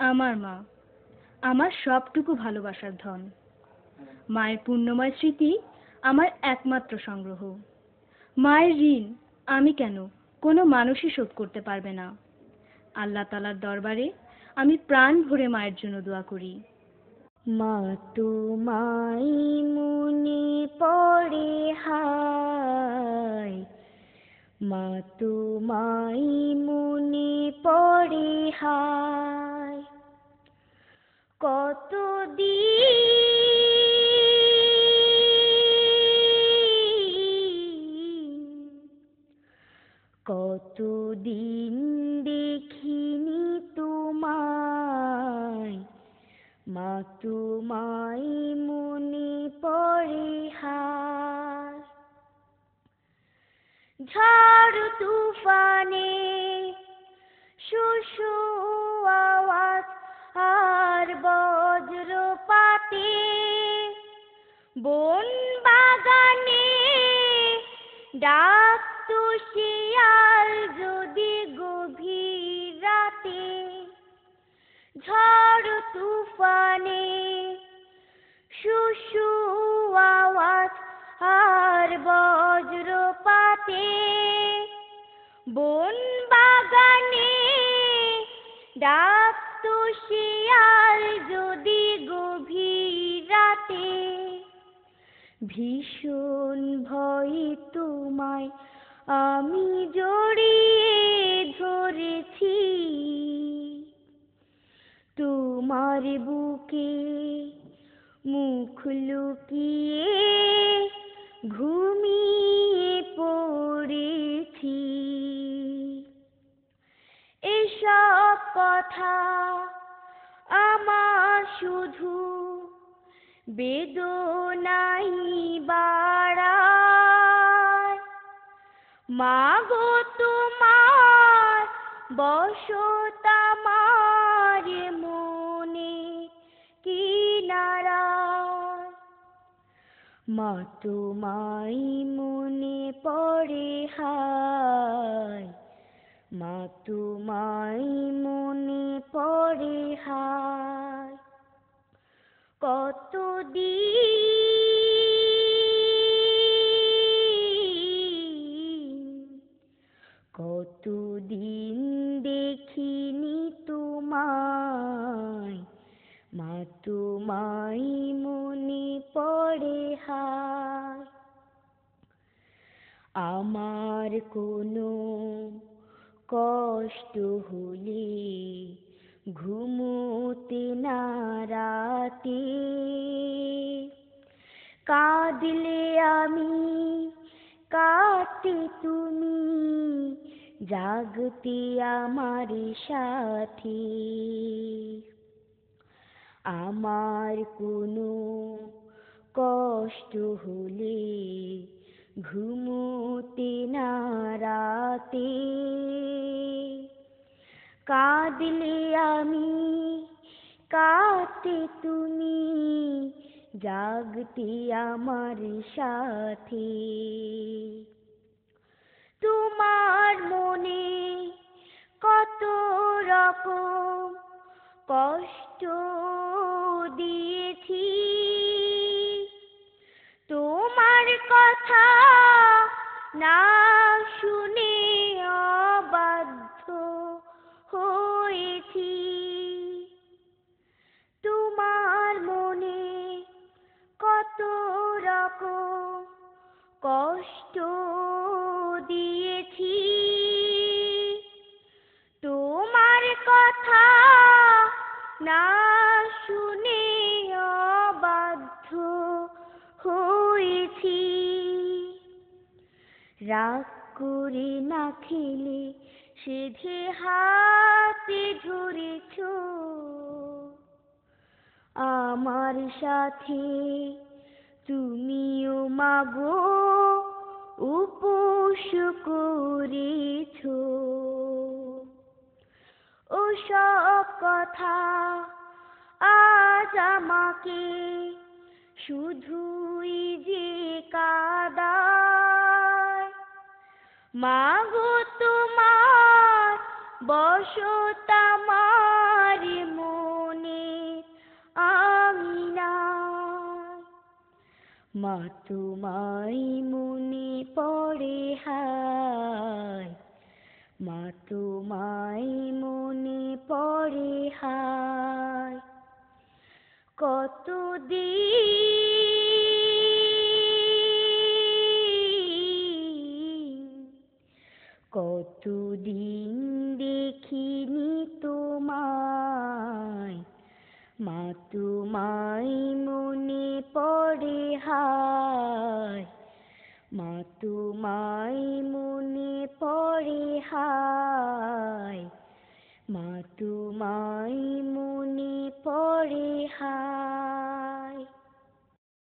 আমার মা আমার সবটুকু ভালোবাসার ধন। মায়ের পুণ্যময় স্মৃতি আমার একমাত্র সংগ্রহ। মায়ের ঋণ আমি কেন কোনো মানুষই শোধ করতে পারবে না। আল্লাহ তাআলার দরবারে আমি প্রাণ ভরে মায়ের জন্য দোয়া করি। মা তোমায় মনে পড়ে হায়, মা তোমায় মনে পড়ে হায়, কতদিন দেখিনি তোমায়, মা তোমায় মনে পড়ে হায়। ঝড় তুফানে শোষো আওয়াজ আর বজ্রপাতে, বন বাগানে ডাকতো শিয়াল যদি গভীর রাতে। ঝড় তুফানে শোষো আওয়াজ আর বজ্রপাতে, বন বাগানে ডাকতো শিয়াল যদি গভীর রাতে। ভীষণ ভয়ে তোমায় আমি জড়িয়ে ধরেছি, তোমার বুকে মুখ লুকিয়ে ঘুমিয়ে পড়েছি। এসব কথা আমার শুধু বেদনাই বাড়ায়। মা গো তোমার বসত আমার মনে কিনারায়, মা তোমায় মনে পড়ে হায়, মা তোমায় মনে পড়ে হায়। কতদিন দেখিনি তোমায়, মা তোমায় মনে পড়ে হায়। আমার কোনো কষ্ট হলে ঘুমোতে না রাতে, কাঁদলে আমি কাঁদতে তুমি, জাগতে আমার সাথে। আমার কোনো কষ্ট হলে ঘুমোতে না রাতে, কাঁদলে আমি কাঁদতে তুমি, জাগতে আমার সাথে। তোমার মনে কত রকম কষ্ট দিয়েছি, তোমার কথা না শুনে অবাধ্য হয়েছি। তোমার মনে কত রকম কষ্ট দিয়েছি, তোমার কথা না শুনে অবাধ্য হয়েছি। রাগ করে না খেলে সেধে হাতে ধরেছ, আমার সাথে তুমিও মাগো উপোস করেছ। ওসব কথা আজ আমাকে শুধুই যে কাঁদায়। মাগো তোমার বসত আমার মা তোমায় মনে পড়ে হায়, মা তোমায় মনে পড়ে হায়। কতদিন দেখিনি তোমায়, মা তোমায় মনে পড়ে হায়, মা তোমায় মনে পড়ে হায়, মা তোমায় মনে পড়ে হায়।